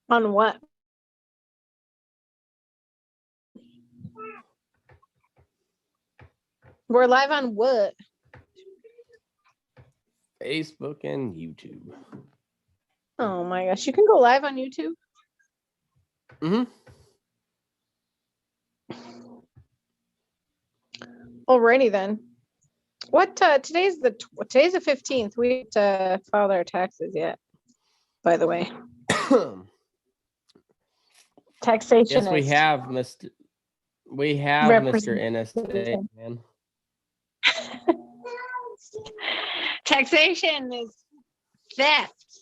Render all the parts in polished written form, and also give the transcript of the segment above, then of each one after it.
On what? We're live on what? Facebook and YouTube. Oh my gosh, you can go live on YouTube? Mm-hmm. Alrighty then. What today's the 15th. We have to file our taxes yet, by the way. Taxation Yes, we is have Mr. NSA, man. Taxation is theft.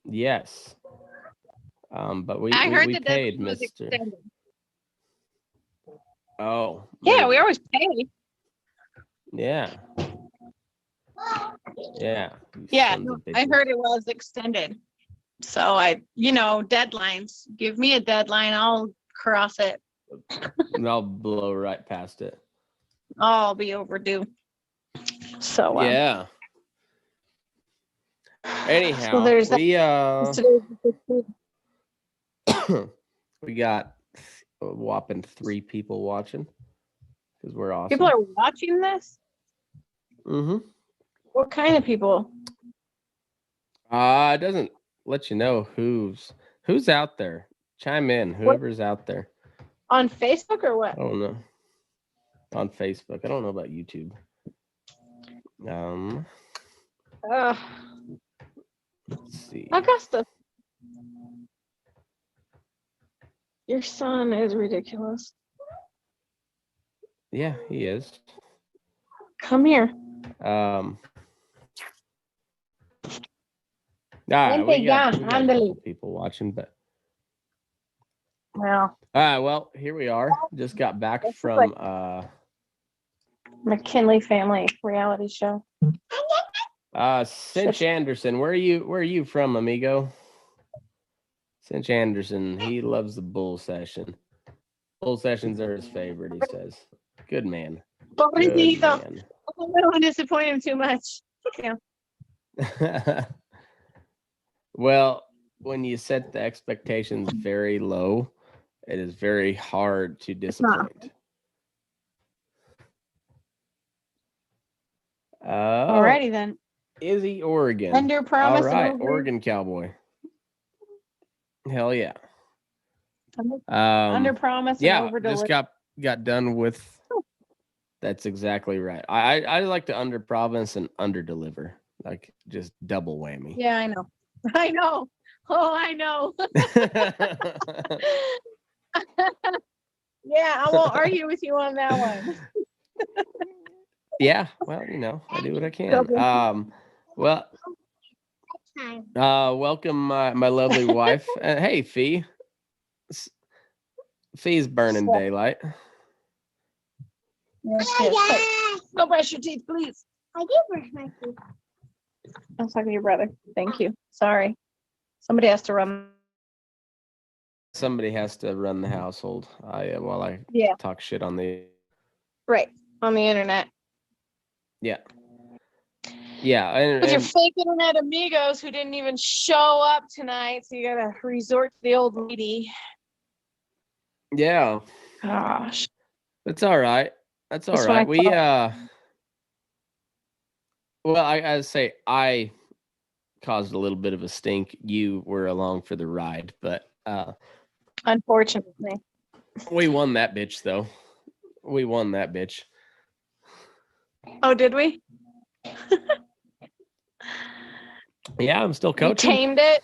Yes. But we heard we the paid deadline was Mr. extended. Oh. Yeah, we maybe. always pay. Yeah. Yeah. Yeah, no, I heard it was extended. So deadlines. Give me a deadline, I'll cross it. I'll blow right past it. I'll be overdue. So yeah. Anyhow, so there's we got a whopping 3 people watching because we're awesome. People are watching this? Mm-hmm. What kind of people? It doesn't let you know who's out there. Chime in, whoever's out there. On Facebook or what? I don't know. On Facebook. I don't know about YouTube. Let's see. Augusta. Your son is ridiculous. Yeah, he is. Come here. We got people watching, but well. Well, here we are. Just got back from McKinley Family reality show. Cinch Anderson. Where are you from, amigo? Cinch Anderson. He loves the bull session. Bull sessions are his favorite, he says. Good man. Good man. I don't want to disappoint him too much. Yeah. Well, when you set the expectations very low, it is very hard to disappoint. Alrighty then. Izzy, Oregon. Under promise. All right, Oregon Cowboy. Hell yeah. Under promise. Yeah, and over just got done with. That's exactly right. I like to under promise and under deliver, like just double whammy. Yeah, I know. I know. Oh, I know. Yeah, I won't argue with you on that one. Yeah, well, I do what I can. Welcome my lovely wife. Hey, Fee. Fee's burning daylight. Yes. Go brush your teeth, please. I did brush my teeth. I was talking to your brother. Thank you. Sorry. Somebody has to run the household. While I talk shit on the internet. Yeah. Yeah. And your fake internet amigos who didn't even show up tonight, so you gotta resort to the old lady. Yeah. Gosh. That's all right. That's all right. We well, I say I caused a little bit of a stink. You were along for the ride, but unfortunately. We won that bitch though. We won that bitch. Oh, did we? Yeah, I'm still coaching. You tamed it?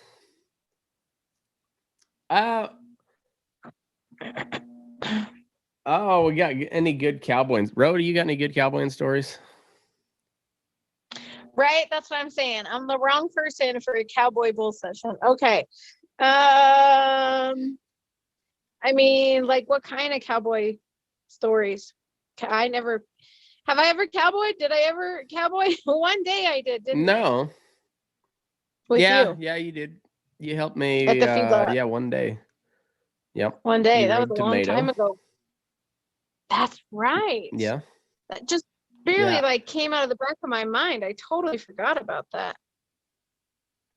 Oh, we got any good Cowboys? Ro, do you got any good Cowboys stories? Right, that's what I'm saying. I'm the wrong person for a Cowboy Bull session. Okay. I mean, like, what kind of cowboy stories? Have I ever cowboyed? Did I ever cowboy? One day I did, didn't I? No. With you. Yeah, you did. You helped me. At the feedlot. Yeah, one day. Yep. One day. That was a long time ago. That's right. Yeah. That just barely came out of the back of my mind. I totally forgot about that.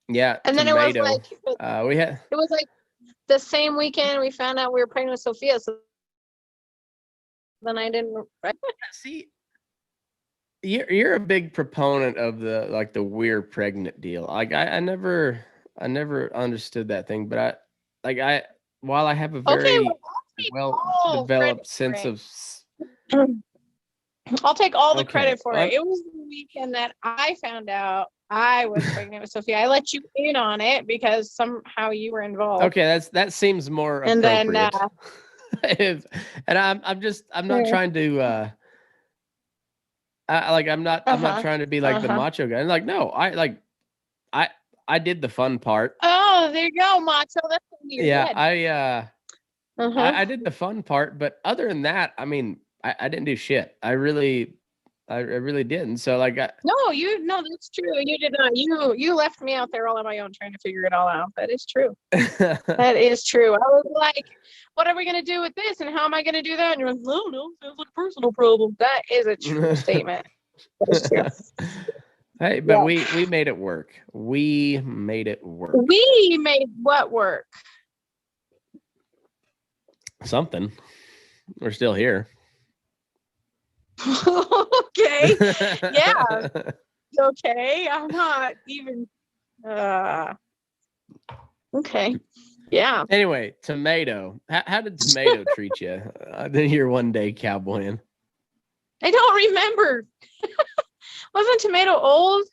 Yeah. And then it was like We had It was like the same weekend we found out we were pregnant with Sophia. So then I didn't. see. You're a big proponent of the we're pregnant deal. Like I never understood that thing, but while I have a Okay, very well, well all credit developed for sense it. of I'll take all the Okay, credit for well, it. It was the weekend that I found out I was pregnant with Sophia. I let you in on it because somehow you were involved. okay, that seems more And then, appropriate. And I'm not trying to I'm not trying to be like the macho guy. Like, no, I did the fun part. Oh, there you go, macho. That's what you Yeah, did. I did the fun part, but other than that, I mean, I didn't do shit. I really didn't. So like, No, that's true. You did not. You left me out there all on my own trying to figure it all out. That is true. That is true. I was like, what are we gonna do with this? And how am I gonna do that? And you're like, no, sounds like a personal problem. That is a true statement. That's true. Hey, but we made it work. We made it work. We made what work? Something. We're still here. Okay. Yeah. Okay. I'm not even. Okay. Yeah. Anyway, tomato. How did tomato treat you? Your one day cowboying. I don't remember. Wasn't Tomato old?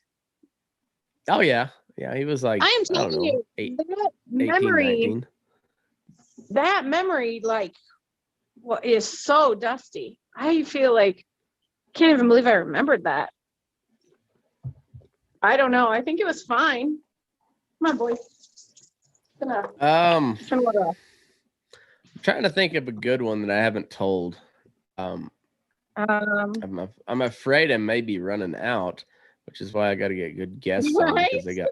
Oh yeah, he was like, I am telling you, 18, memory, 19. that memory, like, is so dusty. I feel like I can't even believe I remembered that. I don't know. I think it was fine. Come on, boy. I'm trying to think of a good one that I haven't told. I'm afraid I may be running out, which is why I got to get good guests on because they got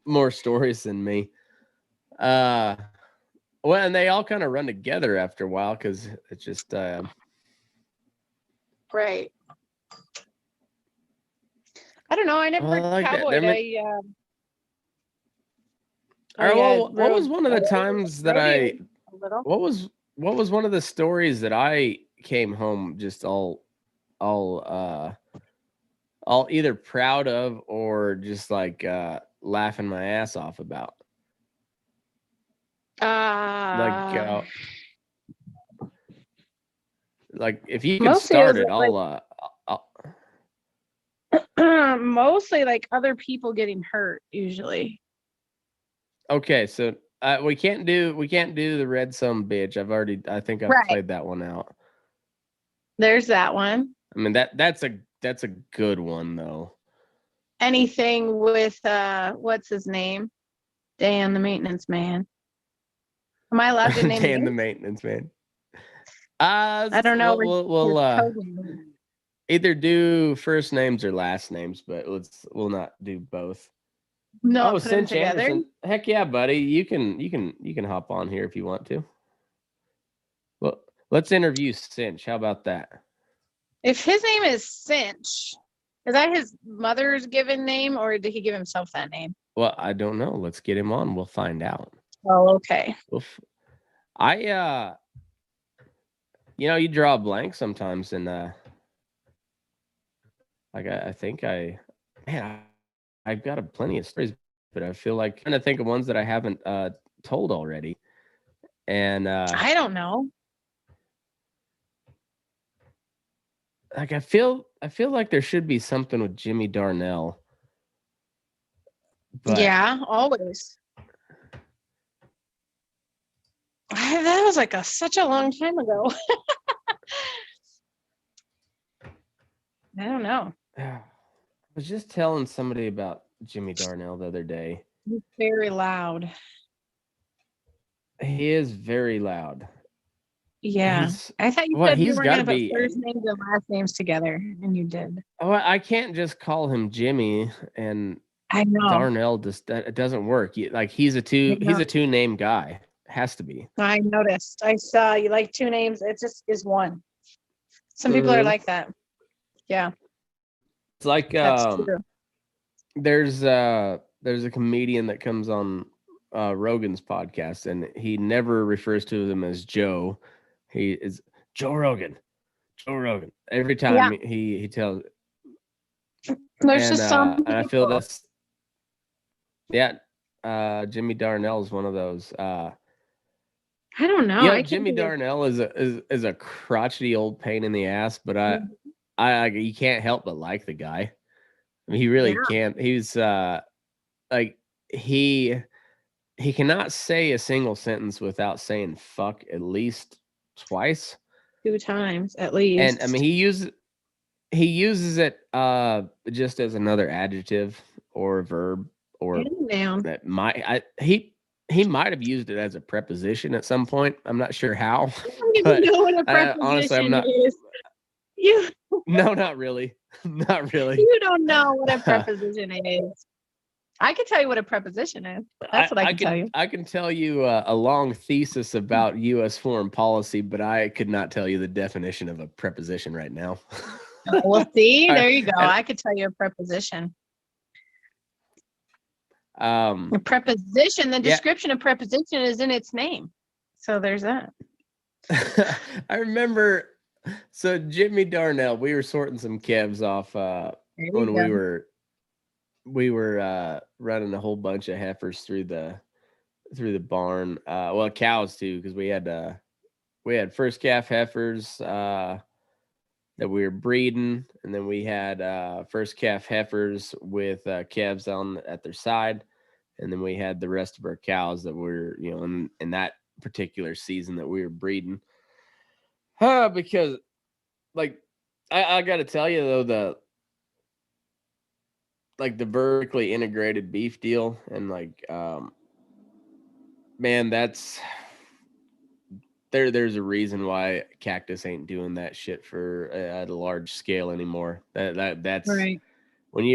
more stories than me. Well, and they all kind of run together after a while because it's just right. I don't know. I never cowboyed. What was one of the times that what was one of the stories that I came home just all either proud of or just like laughing my ass off about? Like if you can start it, I'll mostly like other people getting hurt usually. Okay, so we can't do the red some bitch. I think I've played that one out. There's that one. I mean that's a good one though. Anything with what's his name? Dan the maintenance man. Am I allowed to name Dan the maintenance man? I don't know. We'll either do first names or last names, but we'll not do both. No, put them together. Anderson. Heck yeah, buddy. You can hop on here if you want to. Well, let's interview Cinch. How about that? If his name is Cinch, is that his mother's given name or did he give himself that name? Well, I don't know. Let's get him on. We'll find out. Oh, okay. You draw a blank sometimes, and I think I've got plenty of stories, but I feel like trying to think of ones that I haven't told already. And I don't know. Like I feel like there should be something with Jimmy Darnell. But yeah, always. That was like such a long time ago. I don't know. I was just telling somebody about Jimmy Darnell the other day. He's very loud. He is very loud. Yeah. I thought you said you were going to put first names and last names together, and you did. Oh, I can't just call him Jimmy and I know Darnell. It doesn't work. He's a two name guy. Has to be. I noticed. I saw you like two names. It just is one. Some people are like that. Yeah. It's like there's a comedian that comes on Rogan's podcast, and he never refers to him as Joe. He is Joe Rogan. Joe Rogan. Every time he tells, There's just some and I feel people. that's Jimmy Darnell is one of those. I don't know. I Jimmy Darnell is a crotchety old pain in the ass, but I you can't help but like the guy. I mean, he really can't. He's like he cannot say a single sentence without saying fuck at least twice. 2 times at least. And I mean, he uses it just as another adjective or a verb or that he might have used it as a preposition at some point. I'm not sure how. I don't even know what a preposition honestly, I'm not. is. No, not really. Not really. You don't know what a preposition is. I can tell you what a preposition is. That's what I can tell you. I can tell you a long thesis about U.S. foreign policy, but I could not tell you the definition of a preposition right now. Well, see, there you go. I could tell you a preposition. A preposition, the description of preposition is in its name. So there's that. I remember, so Jimmy Darnell, we were sorting some calves off when we were running a whole bunch of heifers through the barn. Well, cows too, because we had first calf heifers that we were breeding, and then we had first calf heifers with calves on at their side, and then we had the rest of our cows that were, in that particular season that we were breeding. Because, like, I got to tell you though, the vertically integrated beef deal, and man, there's a reason why Cactus ain't doing that shit for at a large scale anymore. That's right. When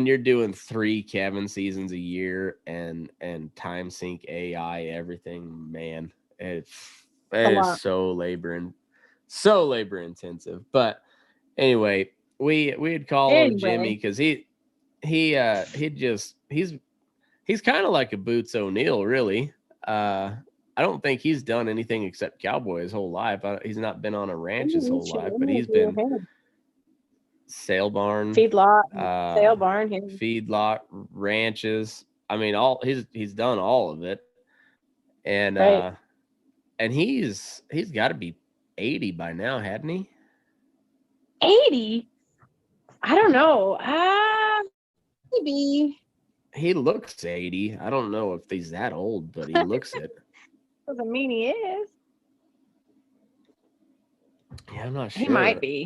you're doing 3 calving seasons a year and time sync AI everything, man, it is so labor intensive. But anyway, we'd call Jimmy because he's kind of like a Boots O'Neill, really. I don't think he's done anything except cowboy his whole life. He's not been on a ranch his whole life, but he's been sale barn, feedlot, sale barn, feedlot, ranches. I mean, he's done all of it, and and he's got to be 80 by now, hadn't he? 80? I don't know. Maybe. He looks 80. I don't know if he's that old, but he looks it. Doesn't mean he is. Yeah, I'm not sure. He might be.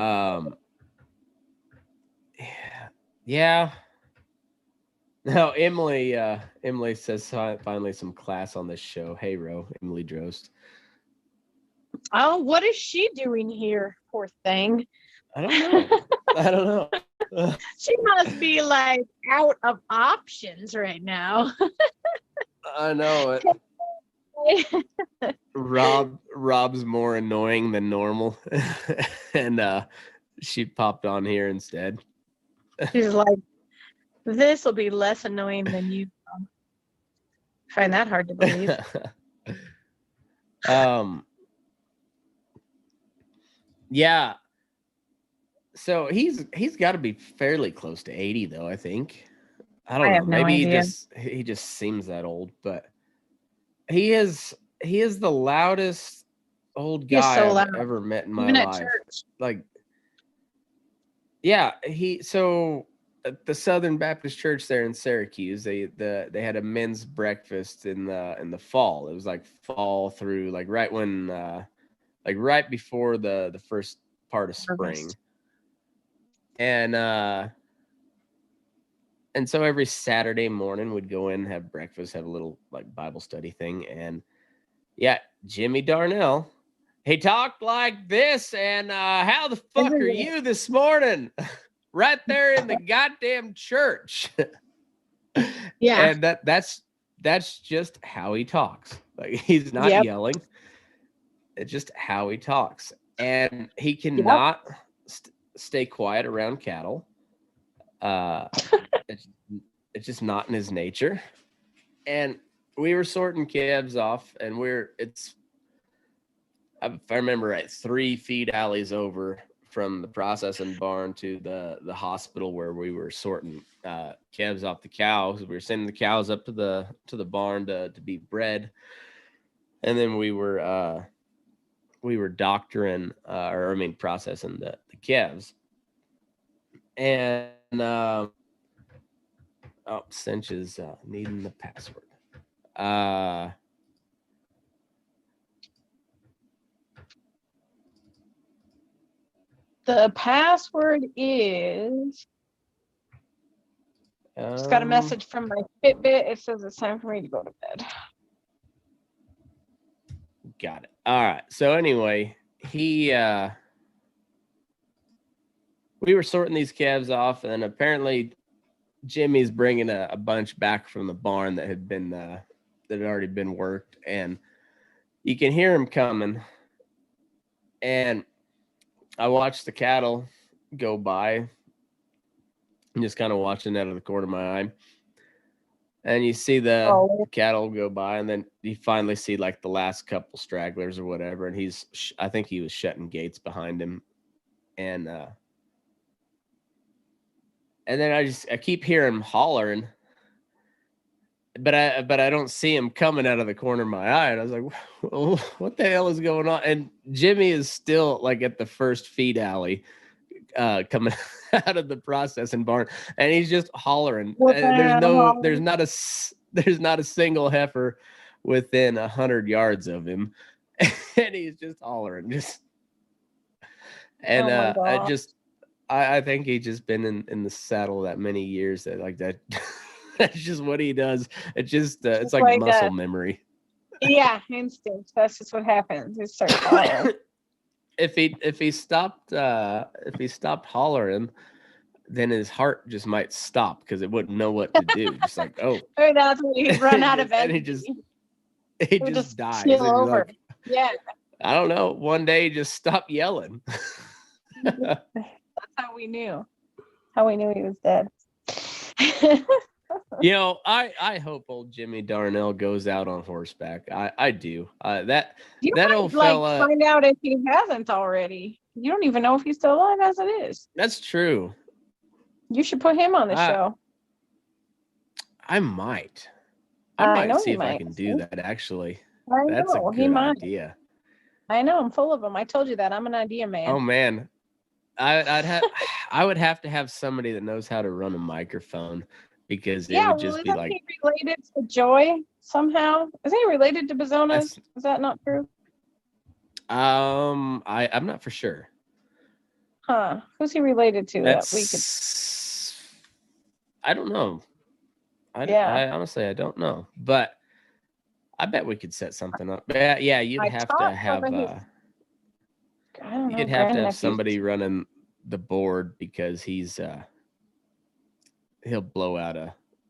Yeah. No, Emily says finally some class on this show. Hey, Ro, Emily Drost. Oh, what is she doing here? Poor thing. I don't know. She must be like out of options right now. I know it. Rob's more annoying than normal, and she popped on here instead. She's like, this will be less annoying than you. I find that hard to believe. Yeah. So he's got to be fairly close to 80 though, I think. I don't know. Maybe he just seems that old, but he is the loudest old guy I've ever met in my life. Church. Like, yeah, so at the Southern Baptist Church there in Syracuse, they had a men's breakfast in the fall. It was like fall through, like right when right before the first part of spring. And so every Saturday morning we'd go in and have breakfast, have a little like Bible study thing. And yeah, Jimmy Darnell, he talked like this. And how the fuck are you this morning? Right there in the goddamn church. Yeah. And that's just how he talks. Like, he's not yelling. It's just how he talks. And he cannot stay quiet around cattle. It's just not in his nature. And we were sorting calves off, and if I remember right, 3 feed alleys over from the processing barn to the hospital where we were sorting calves off the cows. We were sending the cows up to the barn to be bred, and then we were doctoring processing the calves. And Cinch is needing the password. The password is. Just got a message from my Fitbit. It says it's time for me to go to bed. Got it. All right. So anyway, we were sorting these calves off, and apparently Jimmy's bringing a bunch back from the barn that had already been worked, and you can hear him coming. And I watched the cattle go by. I'm just kind of watching out of the corner of my eye. And you see the cattle go by, and then you finally see like the last couple stragglers or whatever. And I think he was shutting gates behind him. And then I keep hearing him hollering, but I don't see him coming out of the corner of my eye. And I was like, well, what the hell is going on? And Jimmy is still like at the first feed alley coming out of the processing barn, and he's just hollering. There's not a single heifer within 100 yards of him, and he's just hollering. I think he's just been in the saddle that many years that like that. That's just what he does. It's like muscle memory. Yeah, instinct. That's just what happens. It starts hollering. If he stopped hollering, then his heart just might stop because it wouldn't know what to do. Just like, oh, that's when he'd run out of energy. And he just dies. Over. Like, yeah. I don't know. One day, he just stopped yelling. That's how we knew. How we knew he was dead. I hope old Jimmy Darnell goes out on horseback. I do. That old fella. Find out if he hasn't already. You don't even know if he's still alive as it is. That's true. You should put him on the show. I might. I might see if I can do that. Actually, that's a good idea. I know. I'm full of them. I told you that. I'm an idea man. Oh man, I would have to have somebody that knows how to run a microphone. Because it would just be like. Is he related to Joy somehow? Is he related to Bezonas? Is that not true? I'm not for sure. Huh? Who's he related to? I don't know. I honestly I don't know, but I bet we could set something up. Yeah, you'd have to have somebody running the board because he's he'll blow out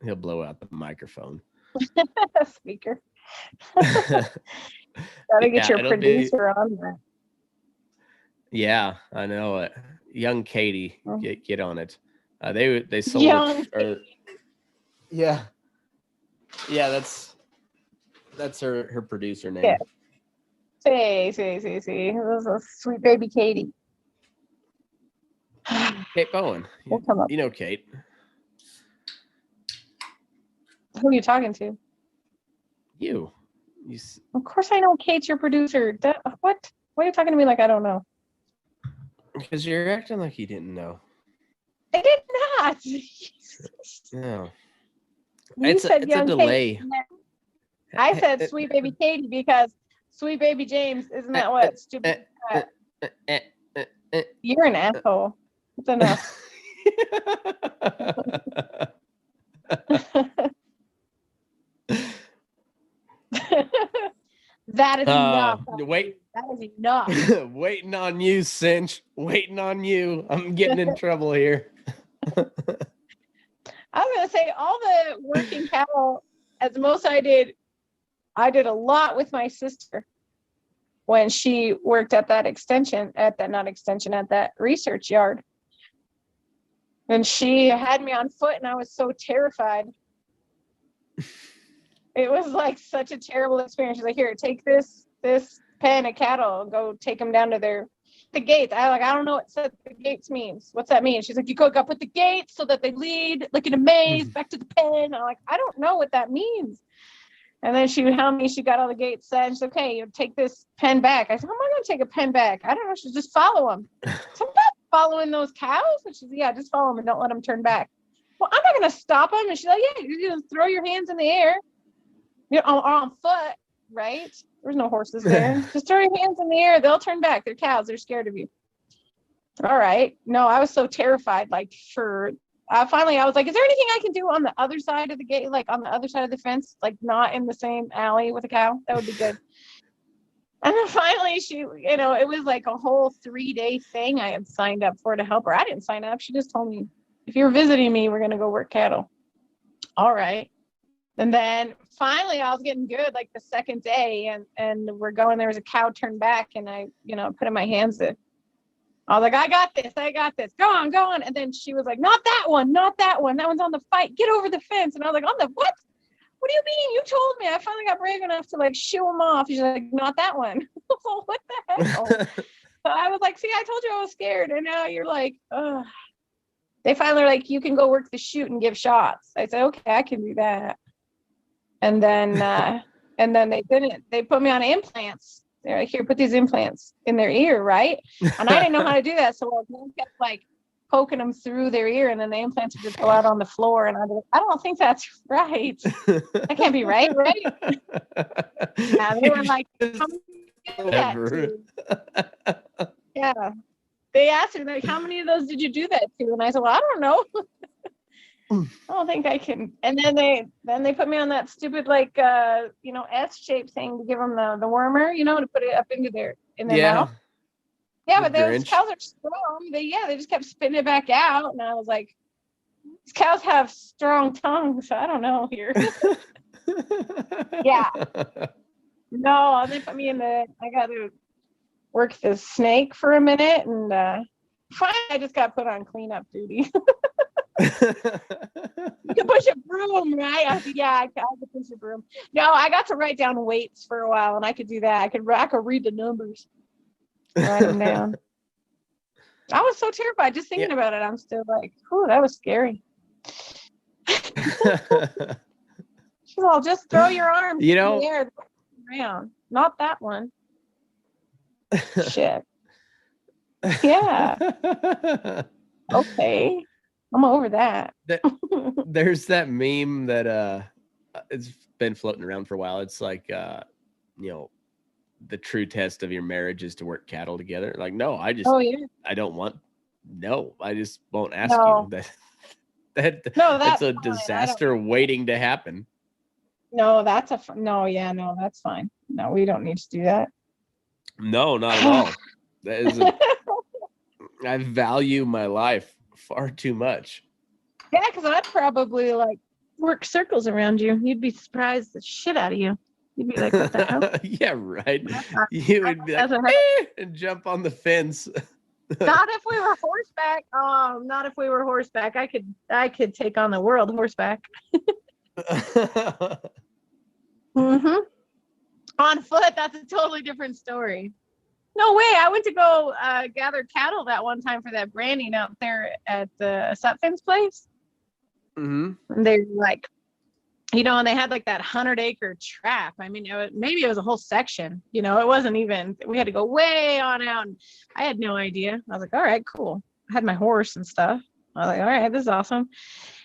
the microphone. Speaker. Gotta get your producer on that. Yeah, I know it. Young Katie, get on it. They sold it. Yeah, that's her producer name. Yeah. See. This is sweet baby Katie. Kate Bowen. You know Kate. Who are you talking to? You. Of course I know Kate's your producer. What? Why are you talking to me like I don't know? Because you're acting like you didn't know. I did not. No. It's a delay. I said sweet baby Katie because sweet baby James, isn't that what stupid? You're an asshole. It's enough. That is enough. That is enough. Waiting on you, Cinch. Waiting on you. I'm getting in trouble here. I was gonna say all the working cattle, as the most I did a lot with my sister when she worked at that research yard. And she had me on foot and I was so terrified. it was like such a terrible experience. She's like, here, take this pen of cattle and go take them down to the gates. I don't know what set the gates means. What's that mean? She's like, you go up with the gates so that they lead like in a maze back to the pen. I'm like, I don't know what that means. And then she would tell me she got all the gates set. And she's like, okay, you take this pen back. I said, how am I going to take a pen back? I don't know. She's just follow them. So I'm not following those cows. And she's like, yeah, just follow them and don't let them turn back. Well, I'm not going to stop them. And she's like, yeah, you're going to throw your hands in the air, you know, on foot, right? There's no horses there. Just throw your hands in the air. They'll turn back. They're cows. They're scared of you. All right. No, I was so terrified. Like finally, I was like, is there anything I can do on the other side of the gate, like on the other side of the fence, like not in the same alley with a cow? That would be good. And then finally she, you know, it was like a whole 3-day thing I had signed up for to help her. I didn't sign up. She just told me, if you're visiting me, we're going to go work cattle. All right. And then finally I was getting good like the second day and we're going, there was a cow turned back and I, you know, put in my hands to, I was like, I got this. Go on. And then she was like, not that one. That one's on the fight. Get over the fence. And I was like, on the what? What do you mean? You told me. I finally got brave enough to like shoo him off. She's like, not that one. What the hell? So I was like, see, I told you I was scared. And now you're like, ugh. They finally were like, you can go work the chute and give shots. I said, okay, I can do that. And then they didn't. They put me on implants. They're like, here, put these implants in their ear, right? And I didn't know how to do that. So I kept like poking them through their ear and then the implants would just go out on the floor. And I don't think that's right. That can't be right? Yeah, they were like, yeah. They asked her, like, how many of those did you do that to? And I said, well, I don't know. I don't think I can. And then they put me on that stupid like you know, S-shaped thing to give them the wormer, you know, to put it up into their mouth. Yeah, but those cows are strong. They just kept spitting it back out, and I was like, these cows have strong tongues. So I don't know here. Yeah. No, they put me I got to work the snake for a minute, and finally I just got put on cleanup duty. You can push a broom, right? I could push a broom. No, I got to write down weights for a while, and I could do that. I could read the numbers, write them down. I was so terrified just thinking about it. I'm still like, "Ooh, that was scary." She's all, just throw your arms in the air around. Not that one. Shit. Yeah. Okay. I'm over that. There's that meme that it's been floating around for a while. It's like you know, the true test of your marriage is to work cattle together. Like, no, I just I just won't ask you. That's a disaster waiting to happen. No, that's that's fine. No, we don't need to do that. No, not at all. That isn't. I value my life far too much. Yeah, because I'd probably like work circles around you. You'd be surprised the shit out of you. You'd be like, what the hell? Yeah, right. You would be like, and jump on the fence. Not if we were horseback. Not if we were horseback. I could take on the world horseback. Mm-hmm. On foot, that's a totally different story. No way. I went to go gather cattle that one time for that branding out there at the Sutphin's place. Mm-hmm. And they were like, you know, and they had like that 100-acre trap. I mean, maybe it was a whole section. You know, it wasn't even. We had to go way on out. And I had no idea. I was like, all right, cool. I had my horse and stuff. I was like, all right, this is awesome.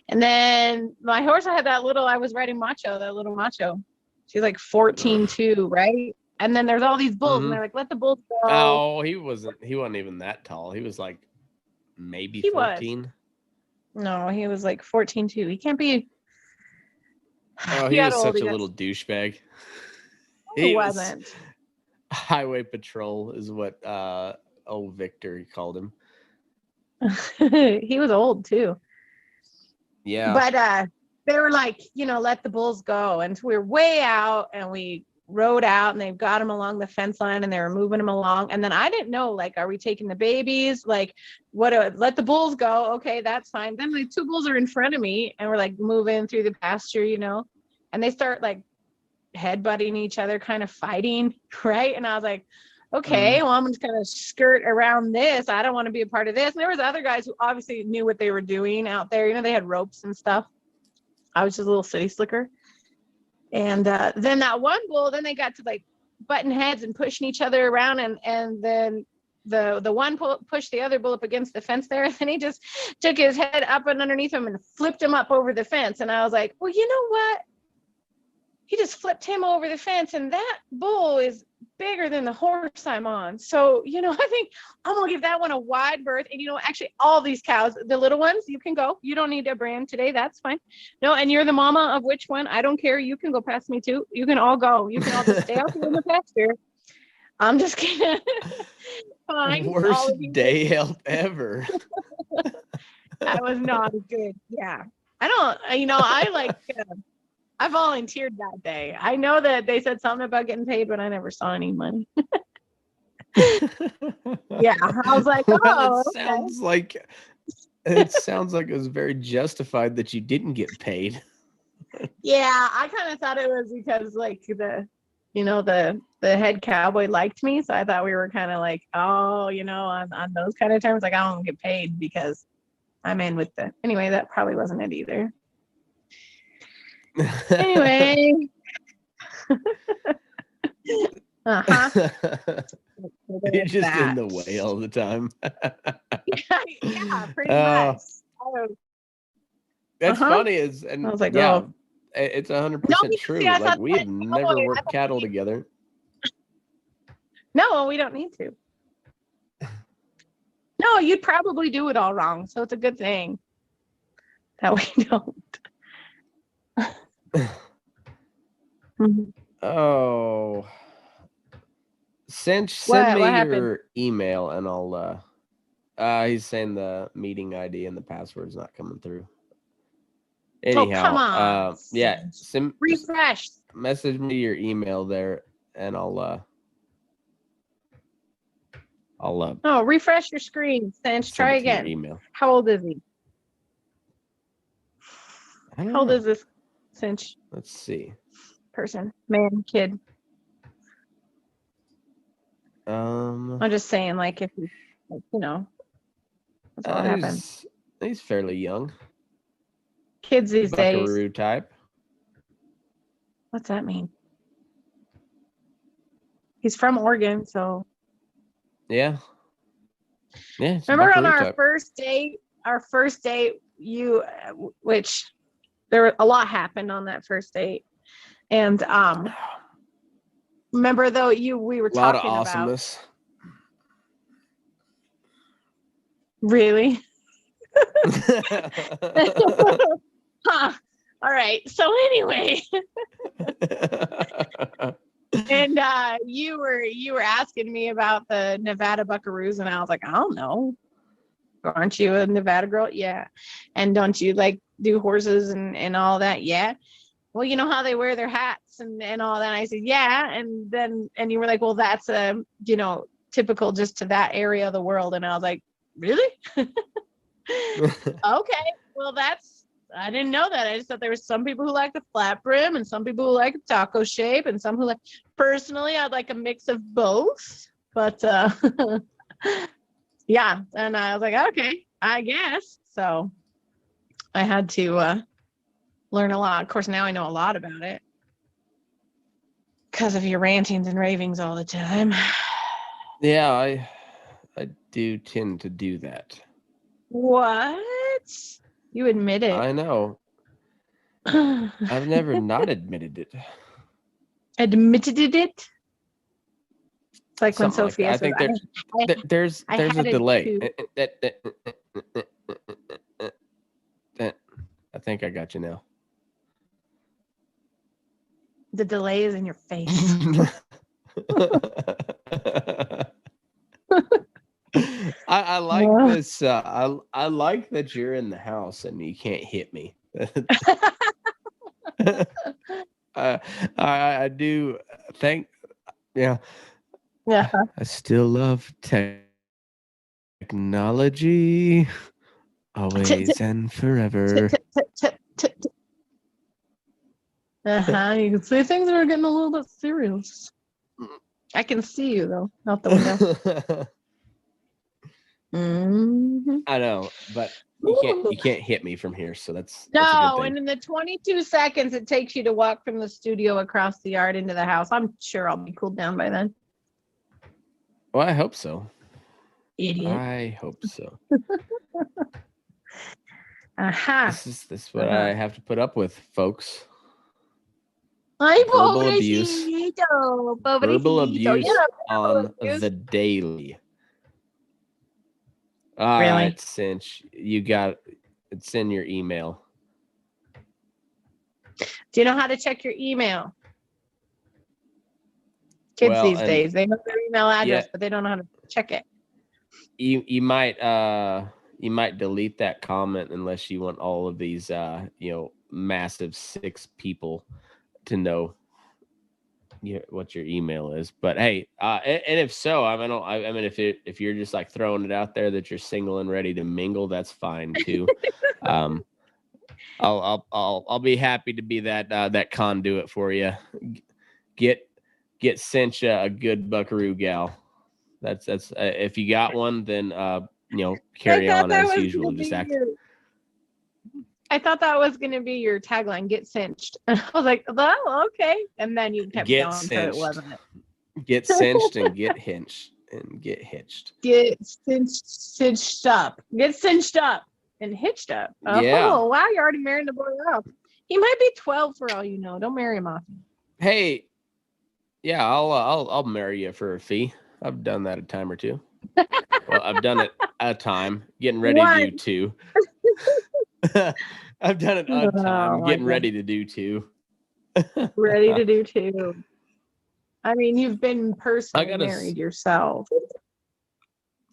And then my horse, I was riding Macho, that little Macho. She's like 14'2", right? And then there's all these bulls, and they're like, let the bulls go. Oh, he wasn't even that tall. He was like maybe 14. No, he was like 14'2". He can't be. Oh, he was such a little douchebag. He wasn't. Highway Patrol is what old Victor called him. He was old too. Yeah. But they were like, you know, let the bulls go. And so we were way out and we rode out and they've got him along the fence line and they were moving him along. And then I didn't know, like, are we taking the babies? Like, let the bulls go. Okay, that's fine. Then the two bulls are in front of me and we're like moving through the pasture, you know, and they start like headbutting each other, kind of fighting, right? And I was like, okay, well, I'm just gonna skirt around this. I don't want to be a part of this. And there was other guys who obviously knew what they were doing out there. You know, they had ropes and stuff. I was just a little city slicker. And then that one bull, then they got to like butting heads and pushing each other around, and then the one pushed the other bull up against the fence there, and then he just took his head up and underneath him and flipped him up over the fence. And I was like, well, you know what? He just flipped him over the fence, and that bull is bigger than the horse I'm on. So, you know, I think I'm gonna give that one a wide berth. And, you know, actually all these cows, the little ones, you can go. You don't need a brand today. That's fine. No, and you're the mama of which one? I don't care. You can go past me too. You can all go. You can all just stay out here in the pasture. I'm just kidding. Fine. Worst day help ever. That was not good. Yeah. I don't, you know, I like, I volunteered that day. I know that they said something about getting paid, but I never saw any money. Yeah. I was like, oh, well, okay. It sounds like it was very justified that you didn't get paid. Yeah, I kind of thought it was because like the head cowboy liked me. So I thought we were kind of like, oh, you know, on those kind of terms, like I don't get paid because I'm in with the, anyway, that probably wasn't it either. Anyway. You're just in the way all the time. Yeah, pretty much. That's funny is, and I was like, yeah, oh. It's 100% true. Like we have never worked cattle together. No, we don't need to. No, you'd probably do it all wrong. So it's a good thing that we don't. Oh, send me your happened? Email and I'll he's saying the meeting ID and the password's not coming through. Anyhow, come on. Yeah, refresh. Message me your email there and I'll oh, refresh your screen. Cinch, try again. Email. How old is he? How old is this Cinch? Let's see. Person, man, kid. I'm just saying, like, if you, like, you know, that's what happens. He's fairly young. Kids these days. Buckaroo type. What's that mean? He's from Oregon, so. Yeah. Yeah. Remember on our first date, you, which there a lot happened on that first date. And remember though we were talking about a lot of awesomeness. Really? Huh. All right. So anyway. And you were asking me about the Nevada Buckaroos, and I was like, I don't know. Aren't you a Nevada girl? Yeah. And don't you like do horses and all that? Yeah. Well, you know how they wear their hats and all that. And I said, yeah. And you were like, well, that's you know, typical just to that area of the world. And I was like, really? Okay. Well, I didn't know that. I just thought there were some people who like the flat brim and some people who like a taco shape and some who like, personally, I'd like a mix of both, but yeah. And I was like, okay, I guess. So I had to learn a lot. Of course, now I know a lot about it because of your rantings and ravings all the time. Yeah, I do tend to do that. What? You admit it. I know. I've never not admitted it. Admitted it? It's like something when Sophia like said, I think there's a delay. I think I got you now. The delay is in your face. I like this. I like that you're in the house and you can't hit me. I do think, yeah. I still love technology, always and forever. You can say things are getting a little bit serious. I can see you though, out the window. I know, but you can't hit me from here, so that's a good No, thing. and in the 22 seconds it takes you to walk from the studio across the yard into the house, I'm sure I'll be cooled down by then. Well, I hope so. Idiot. I hope so. This is what I have to put up with, folks. Verbal abuse. Verbal abuse on the daily. All right, Cinch, you got it's in your email. Do you know how to check your email? Kids these days, they know their email address, but they don't know how to check it. You might delete that comment unless you want all of these massive 6 people to know what your email is. But hey, and if so, I mean if you're just like throwing it out there that you're single and ready to mingle, that's fine too. I'll be happy to be that conduit for you. Get Cinch a good buckaroo gal. That's if you got one, then carry on as usual. Just act. I thought that was going to be your tagline, get cinched. I was like, well, okay. And then you kept get going, cinched. so it wasn't it. Get cinched and get hitched and get hitched. Get cinched up. Get cinched up and hitched up. Yeah. Oh, wow, you're already marrying the boy up. He might be 12 for all you know. Don't marry him off. Hey, yeah, I'll marry you for a fee. I've done that a time or two. Well, I've done it a time. Getting ready to do 2. I've done it a time. Getting ready to do 2. Ready to do 2. I mean, you've been personally married yourself.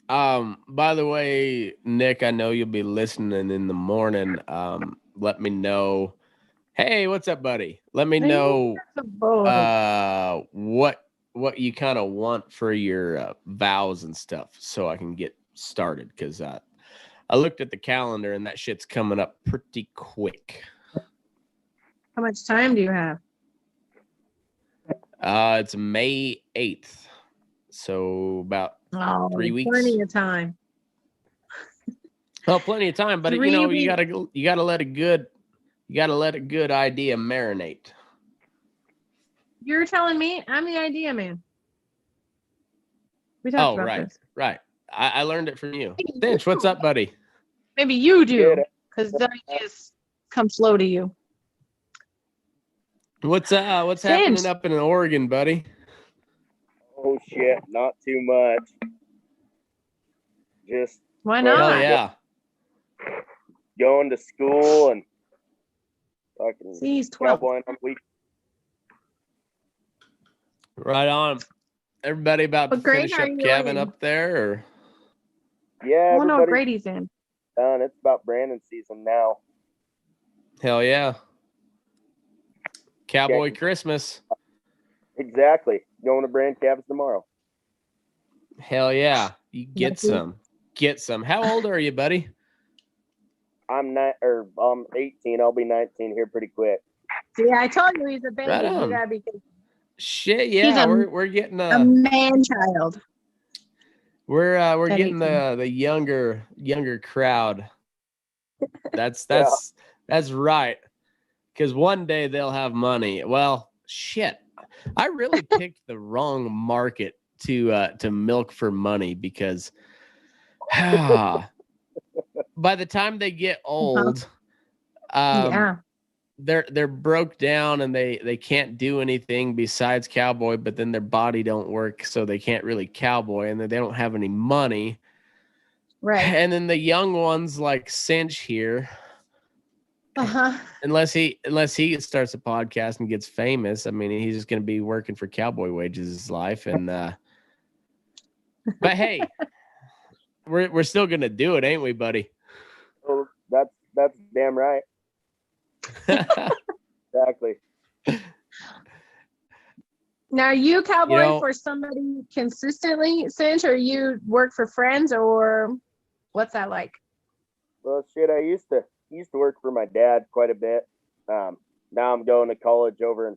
By the way, Nick, I know you'll be listening in the morning. Let me know. Hey, what's up, buddy? Let me know what you kind of want for your vows and stuff so I can get started, because I looked at the calendar and that shit's coming up pretty quick. How much time do you have? It's May 8th. So about 3 weeks. Plenty of time. Well, plenty of time, but you gotta let a good idea marinate. You're telling me I'm the idea man. We talked about this. Right. I learned it from you. Cinch, what's up, buddy? Maybe you do, because the ideas come slow to you. What's happening up in Oregon, buddy? Oh shit, not too much. Just why not? Hell yeah. Going to school and fucking he's 12. cowboying on week. Right on. Everybody about to finish up cabin up there, or? Yeah, no, Grady's in. Done. It's about Brandon season now. Hell yeah. Cowboy Christmas. Exactly. Going to Brand Cabs tomorrow. Hell yeah. You get some. Get some. How old are you, buddy? I'm 18. I'll be 19 here pretty quick. See, I told you he's a baby. Right on. You gotta be careful. Shit, yeah. We're getting a man child. We're getting the younger crowd. That's right. Because one day they'll have money. Well, shit. I really picked the wrong market to milk for money, because by the time they get old, they're broke down and they can't do anything besides cowboy, but then their body don't work, so they can't really cowboy, and then they don't have any money. Right. And then the young ones like Cinch here, unless he starts a podcast and gets famous, I mean, he's just going to be working for cowboy wages his life. And but hey, we're still going to do it, ain't we, buddy? Oh, that's damn right. Exactly. Now, are you cowboy for somebody consistently, Cinch, or you work for friends, or what's that like? Well, shit, I used to work for my dad quite a bit. now I'm going to college over in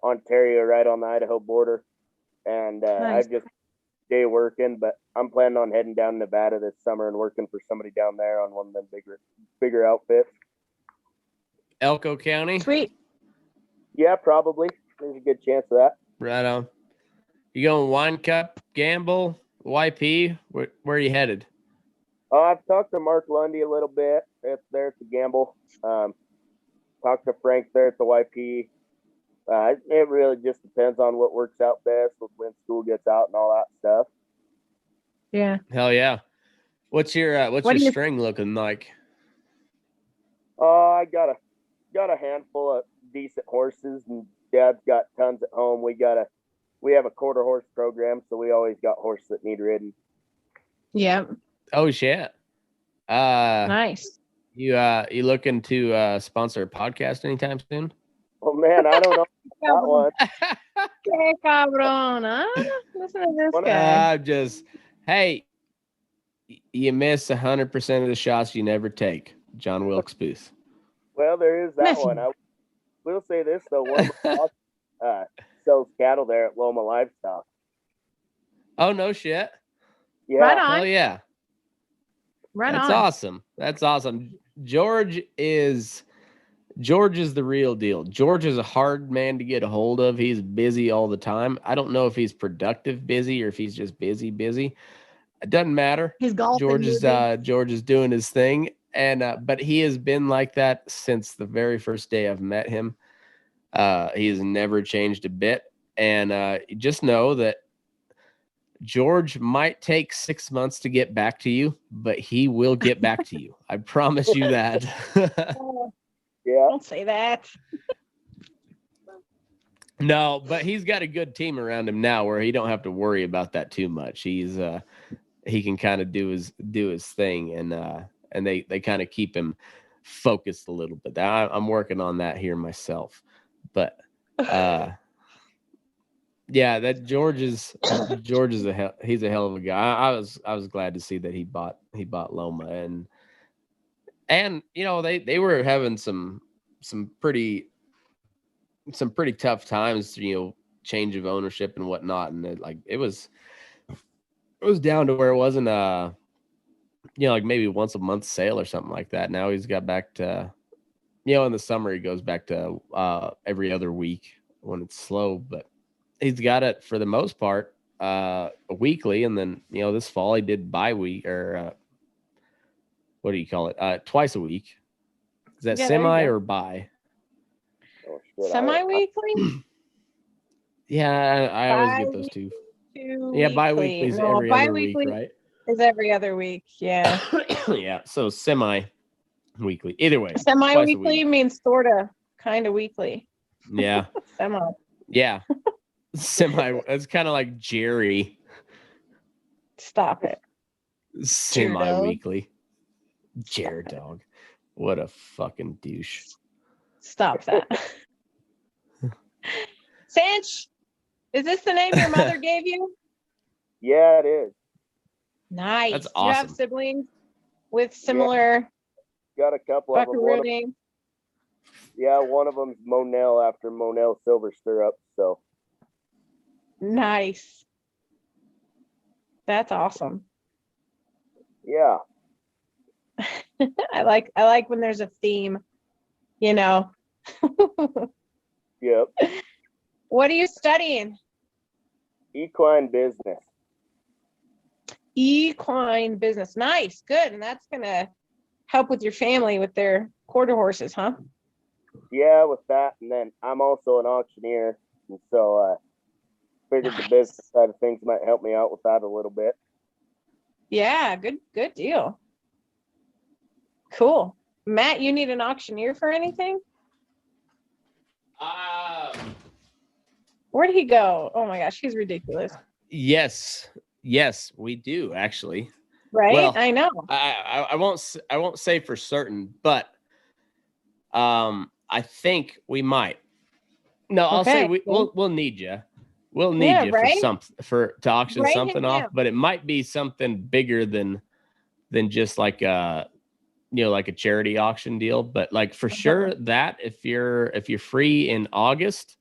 Ontario, right on the Idaho border, and Nice. I've just day working, but I'm planning on heading down to Nevada this summer and working for somebody down there on one of them bigger outfits. Elko County. Sweet. Yeah, probably. There's a good chance of that. Right on. You going Wine Cup, Gamble, YP? Where are you headed? I've talked to Mark Lundy a little bit if there at the Gamble. Talked to Frank there at the YP. It really just depends on what works out best with when school gets out and all that stuff. Yeah. Hell yeah. What's your What do you- string looking like? I got a handful of decent horses, and Dad's got tons at home. We have a quarter horse program, so we always got horses that need ridden. Yep. Oh shit. Nice. You looking to sponsor a podcast anytime soon? Oh man, I don't know that one. Que cabrón, huh? Listen to this guy. Hey, you miss 100% of the shots you never take. John Wilkes Booth. Well, there is that Listen. one. I will say this though, one of my sells cattle there at Loma Livestock. Oh no shit. Yeah, Right on. Hell yeah. Right That's on. awesome. That's awesome. George is the real deal. George is a hard man to get a hold of. He's busy all the time. I don't know if he's productive busy or if he's just busy. It doesn't matter. He's golfing. George is doing his thing, and but he has been like that since the very first day I've met him. He's never changed a bit, and just know that George might take 6 months to get back to you, but he will get back to you. I promise you that. yeah. Don't say that. No, but he's got a good team around him now where he don't have to worry about that too much. He's he can kind of do his thing, and they kind of keep him focused a little bit. I'm working on that here myself, but yeah, that George is he's a hell of a guy. I was glad to see that he bought Loma, and you know they were having some pretty tough times, you know, change of ownership and whatnot, and it was down to where it wasn't you know, like maybe once a month sale or something like that. Now he's got back to, you know, in the summer he goes back to every other week when it's slow, but he's got it for the most part weekly, and then you know this fall he did bi-week or what do you call it? Twice a week. Is that Yeah, there you semi go. or bi? Oh, shit, Semi-weekly? Yeah, I always get those two. Yeah, bi-weekly is every other week, right? Is every other week. Yeah. Yeah, so semi-weekly. Either way, twice a Semi-weekly week. means sorta, kind of weekly. Yeah, Semi. yeah. Semi. It's kind of like Jerry. Stop it. Semi-weekly. Jared dog. What a fucking douche. Stop that. Sanch, is this the name your mother gave you? Yeah, it is. Nice. That's Do you have awesome. siblings with similar Got a couple of them. buckaroo names? Yeah, one of them's Monell after Monell Silver Stirrup. So Nice. That's awesome. yeah, I like when there's a theme, you know. yep. What are you studying? Equine business. Equine business. Nice. Good. And that's gonna help with your family with their quarter horses, huh? Yeah, with that, and then I'm also an auctioneer, and so figured the business side of things might help me out with that a little bit. Yeah, good deal. Cool. Matt, you need an auctioneer for anything? Where'd he go? Oh my gosh, he's ridiculous. Yes, we do actually. Right? Well, I know. I won't say for certain, but I think we might. No, I'll say Okay. we'll need you. We'll need Yeah, you right? to auction Write him something off, down. but it might be something bigger than just like like a charity auction deal. But like for sure that if you're free in August,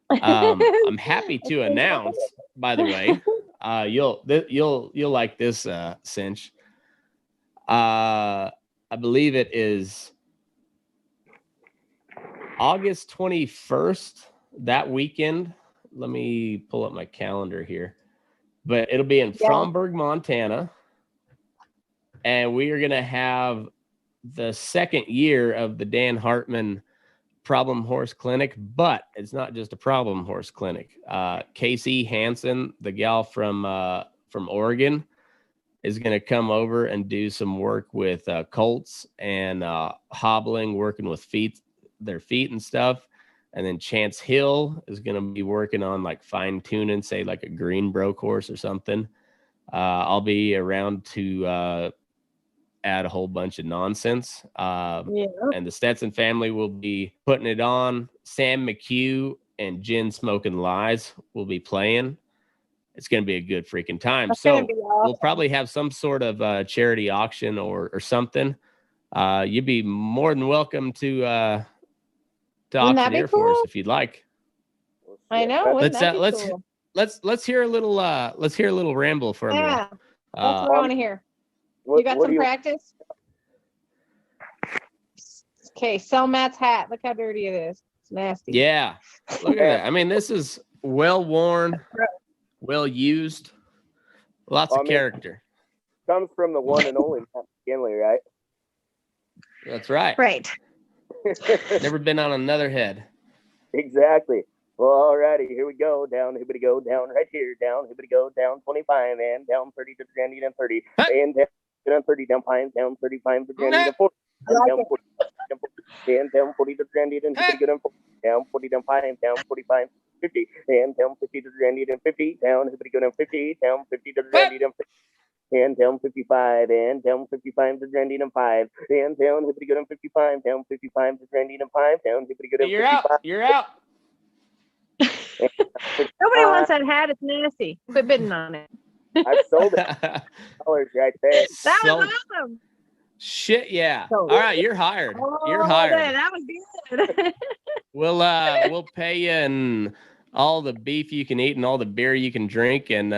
I'm happy to announce, by the way, you'll like this, Cinch. I believe it is August 21st, that weekend. Let me pull up my calendar here. But it'll be in Fromberg, Montana. And we are going to have the second year of the Dan Hartman Problem Horse Clinic, but it's not just a problem horse clinic. Casey Hansen, the gal from Oregon, is going to come over and do some work with colts and hobbling, working with their feet and stuff. And then Chance Hill is going to be working on like fine tuning, say like a green broke horse or something. I'll be around to add a whole bunch of nonsense. And the Stetson family will be putting it on. Sam McHugh and Jen Smoking Lies will be playing. It's going to be a good freaking time. That's so awesome. We'll probably have some sort of charity auction or something. You'd be more than welcome to auctioneer for us if you'd like. I know. Let's hear a little ramble from you. Yeah, that's what I want to hear. You got some practice? Okay, sell Matt's hat. Look how dirty it is. It's nasty. Yeah, look at that. I mean, this is well worn, well used, lots of character. Comes from the one and only Matt McKinley, right? That's right. Right. Never been on another head. Exactly. Well, alrighty, here we go. Down, hibbity go, down right here. Down, hibbity go, down 25 and down 30 to Grandy and 30. And down 30, down pine, down 35 to Grandy and 40. Down 40, and down 40 to Grandy and hibbity go down 40. Down 40 down pine, down 45 50. And down 50 to Grandy and 50. Down hibbity go down 50. Down 50 to Grandy and 50. And down 55, and down 55 to Grandy and 5, and down hibbity go down 55, down 55 to Grandy and 5, down hibbity go down 55. You're out. Nobody wants that hat. It's nasty. Quit bidding on it. I sold it. Dollars right there. That was awesome. Shit, yeah. All right, you're hired. You're hired. That was good. We'll pay you and all the beef you can eat and all the beer you can drink and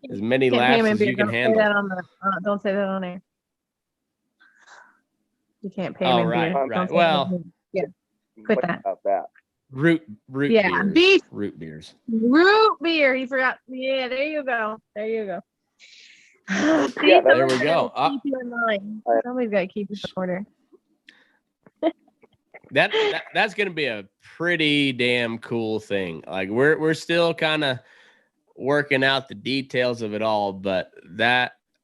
as many laughs as you can handle. Don't say that on air. You can't pay me. Oh, right. Well, yeah. Quit that. About that. Root yeah, beers. Beef. Root beers. Root beer. He forgot. Yeah, there you go. Yeah, there we go. Keep you in mind. Somebody's got to keep you in order. That's going to be a pretty damn cool thing. Like we're still kind of working out the details of it all, but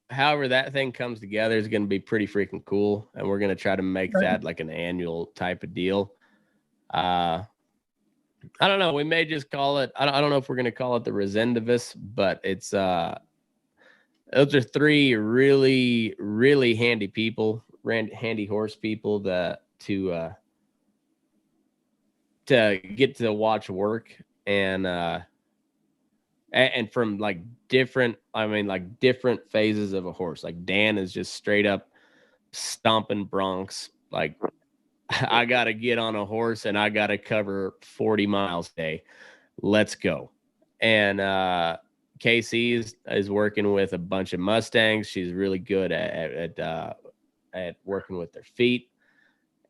however that thing comes together is going to be pretty freaking cool, and we're going to try to make that like an annual type of deal. I don't know, we may just call it, I don't know if we're going to call it the Resendivus, but it's those are three really, really handy people, handy horse people to get to watch work and from like different phases of a horse. Like Dan is just straight up stomping broncs. Like I got to get on a horse and I got to cover 40 miles a day. Let's go. And Casey is working with a bunch of Mustangs. She's really good at working with their feet.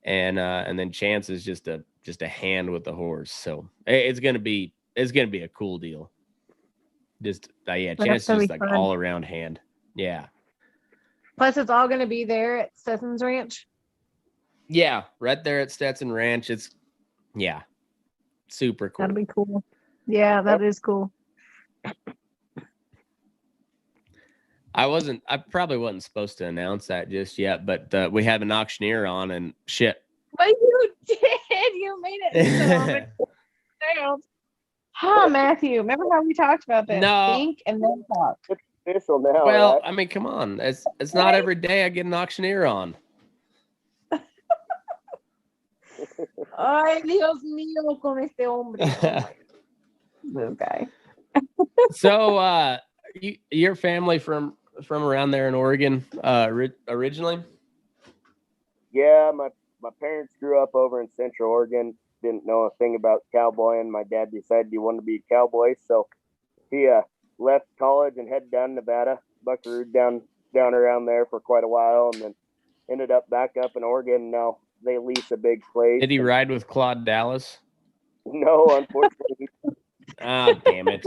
And then Chance is just a hand with the horse. So it's gonna be a cool deal. Chance is just like fun. All around hand. Yeah. Plus, it's all gonna be there at Stetson's Ranch. Yeah, right there at Stetson Ranch. It's super cool. That'll be cool. Yeah, that is cool. I probably wasn't supposed to announce that just yet, but we have an auctioneer on and shit. But you did. You made it. Oh, Matthew. Remember how we talked about that? No. Think and then talk. It's official now. Well, right? I mean, come on. It's not every day I get an auctioneer on. Ay, Dios mío, con este hombre. This guy. So, your family from around there in Oregon, originally? Yeah, my parents grew up over in Central Oregon. Didn't know a thing about cowboying. My dad decided he wanted to be a cowboy, so he left college and headed down to Nevada, buckarooed down around there for quite a while, and then ended up back up in Oregon. Now they lease a big place. Did he ride with Claude Dallas? No, unfortunately. Ah, damn it.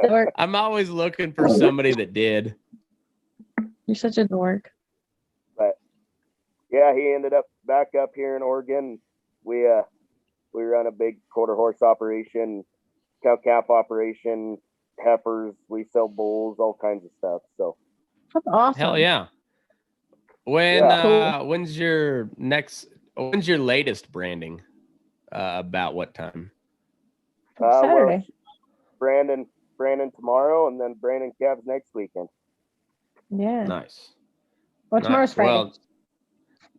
Dork. I'm always looking for somebody that did. You're such a dork. But yeah, he ended up back up here in Oregon. We run a big quarter horse operation, cow calf operation, heifers. We sell bulls, all kinds of stuff. So That's awesome. Hell yeah. When Yeah. when's your latest branding? About what time? Saturday. Brandon tomorrow, and then Brandon calves next weekend. Yeah. Nice. Well, tomorrow's Nice. Friday. Well,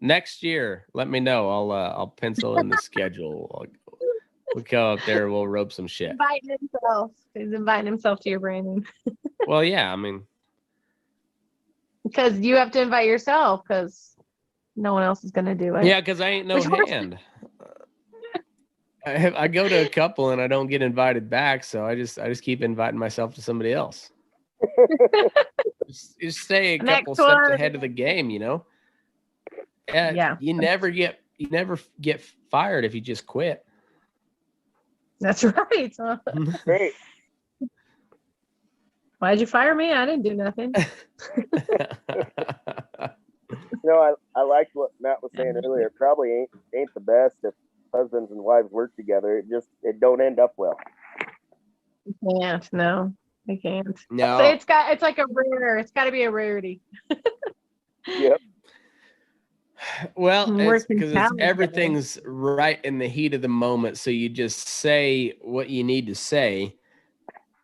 next year, let me know. I'll pencil in the schedule. We'll go up there. We'll rope some shit. Inviting himself. He's inviting himself to your branding. Well, yeah. I mean, Because you have to invite yourself because no one else is going to do it. yeah, because I ain't no Which horse- hand. I go to a couple and I don't get invited back, so I just keep inviting myself to somebody else. Just stay a Next couple steps one. ahead of the game, you know. Yeah. You never get fired if you just quit. That's right. Great. Why'd you fire me? I didn't do nothing. I liked what Matt was saying earlier. It probably ain't the best if husbands and wives work together. It don't end up well. You can't. No, I can't. No. So it's like a rare. It's got to be a rarity. Yep. Well, it's Working because together. everything's right in the heat of the moment, so you just say what you need to say,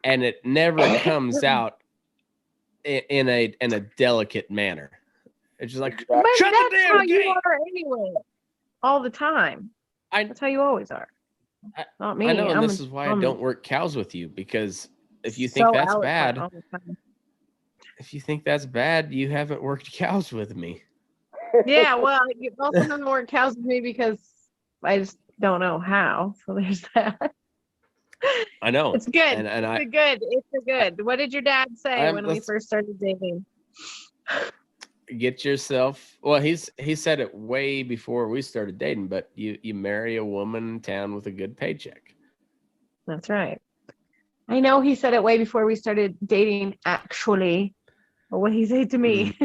and it never comes out in a delicate manner. It's just like, But shut the that's damn how you game. are anyway. All the time. That's how you always are. Not me. I know, and I'm this is why I don't work cows with you, because if you think so that's eloquent bad, all the time. if you think that's bad, you haven't worked cows with me. Yeah, well, you also haven't worked cows with me because I just don't know how. So there's that. I know. It's good. And I, It's good. It's good. What did your dad say when we let's- first started dating? get yourself, well, he said it way before we started dating, but you marry a woman in town with a good paycheck. That's right. I know he said it way before we started dating, actually. But what he said to me.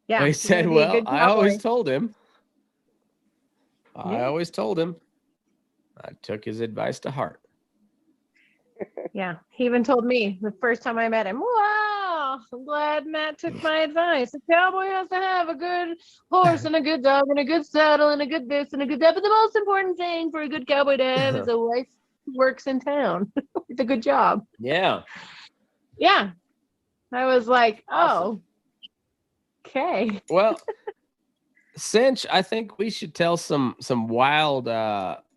Yeah. Well, he you're said, gonna be a well, good I always cowboy. told him. Yeah. I took his advice to heart. Yeah. He even told me the first time I met him, wow, I'm glad Matt took my advice. A cowboy has to have a good horse and a good dog and a good saddle and a good this and a good that. But the most important thing for a good cowboy to have is a wife who works in town with a good job. Yeah. Yeah. I was like, Awesome. oh, okay. Well, Cinch, I think we should tell some wild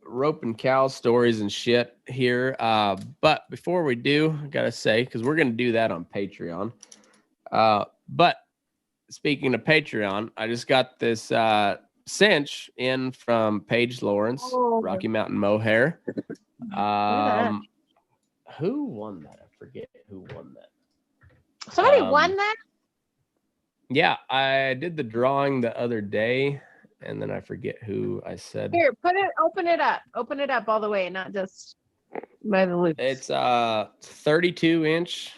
rope and cow stories and shit here. But before we do, I gotta say, because we're gonna do that on Patreon. But speaking of Patreon, I just got this cinch in from Paige Lawrence, Oh. Rocky Mountain Mohair. that. Who won that? I forget who won that. Somebody won that? Yeah, I did the drawing the other day, and then I forget who I said. Here, open it up all the way, not just by the loops. It's 32-inch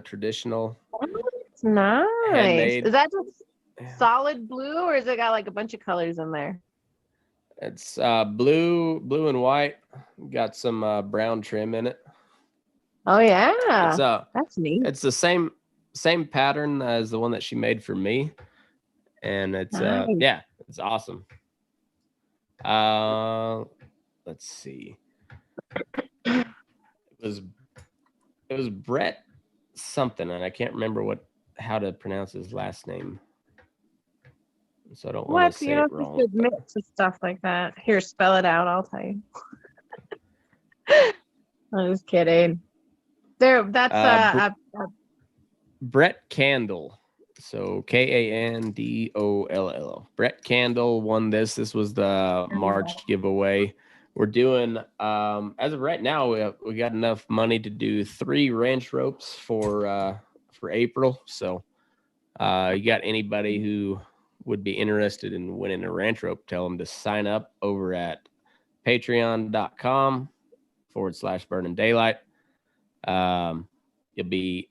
traditional. It's nice. handmade. Is that just solid blue, or is it got like a bunch of colors in there? It's blue and white. Got some brown trim in it. Oh yeah, It's that's neat. it's the same pattern as the one that she made for me, and it's Nice. yeah, it's awesome. Let's see. It was Brett something, and I can't remember how to pronounce his last name, so I don't want What? to say You it don't have wrong. to admit to stuff like that. Here, spell it out. I'll tell you. I'm just kidding. There, that's Brett Candle, So Kandoll. Brett Candle won this. This was the March giveaway. We're doing as of right now, we got enough money to do 3 ranch ropes for April. So you got anybody who would be interested in winning a ranch rope, tell them to sign up over at patreon.com/burning daylight. You'll be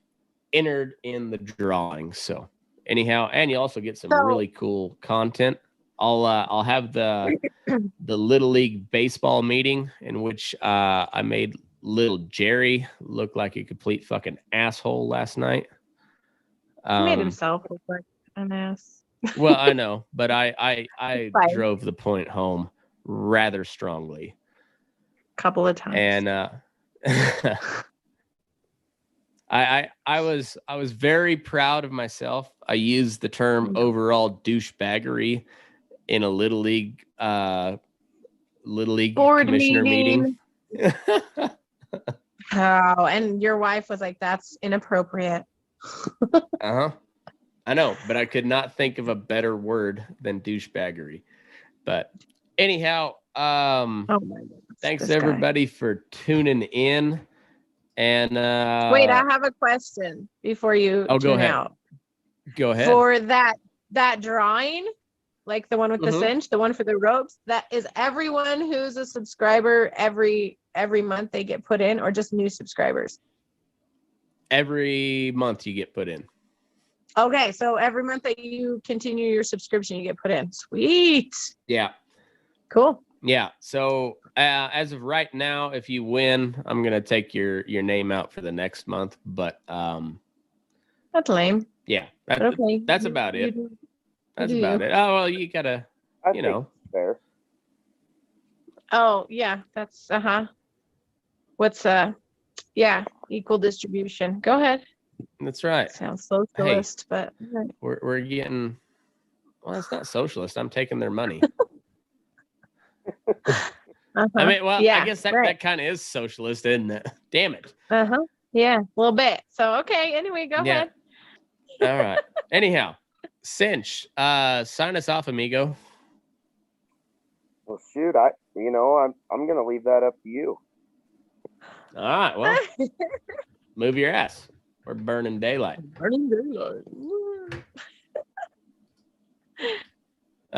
entered in the drawing. So anyhow, and you also get some really cool content. I'll have the Little League baseball meeting in which I made little Jerry look like a complete fucking asshole last night. He made himself look like an ass. Well, I know, but I drove the point home rather strongly. Couple of times. And I was very proud of myself. I used the term overall douchebaggery in a little league Board commissioner meeting. Oh, and your wife was like, "That's inappropriate." I know, but I could not think of a better word than douchebaggery. But anyhow, oh my goodness, thanks everybody for tuning in. And wait, I have a question before you tune out. Go ahead. For that drawing, like the one with the cinch, the one for the ropes, that is everyone who's a subscriber every month they get put in, or just new subscribers? Every month you get put in. Okay, so every month that you continue your subscription, you get put in. Sweet. Yeah. Cool. Yeah. So as of right now, if you win, I'm gonna take your name out for the next month. But that's lame. Yeah. Okay. That's about it. That's about it. Oh well, you gotta, you know. Fair. Oh yeah, that's What's yeah, equal distribution. Go ahead. That's right. Sounds socialist, but we're getting. Well, it's not socialist. I'm taking their money. I mean, well, yeah, I guess that kind of is socialist, isn't it? Damn it. Yeah, a little bit. So okay. Anyway, go ahead. All right. Anyhow, Cinch, sign us off, amigo. Well, shoot, I'm gonna leave that up to you. All right. Well, move your ass. We're burning daylight. Burning daylight.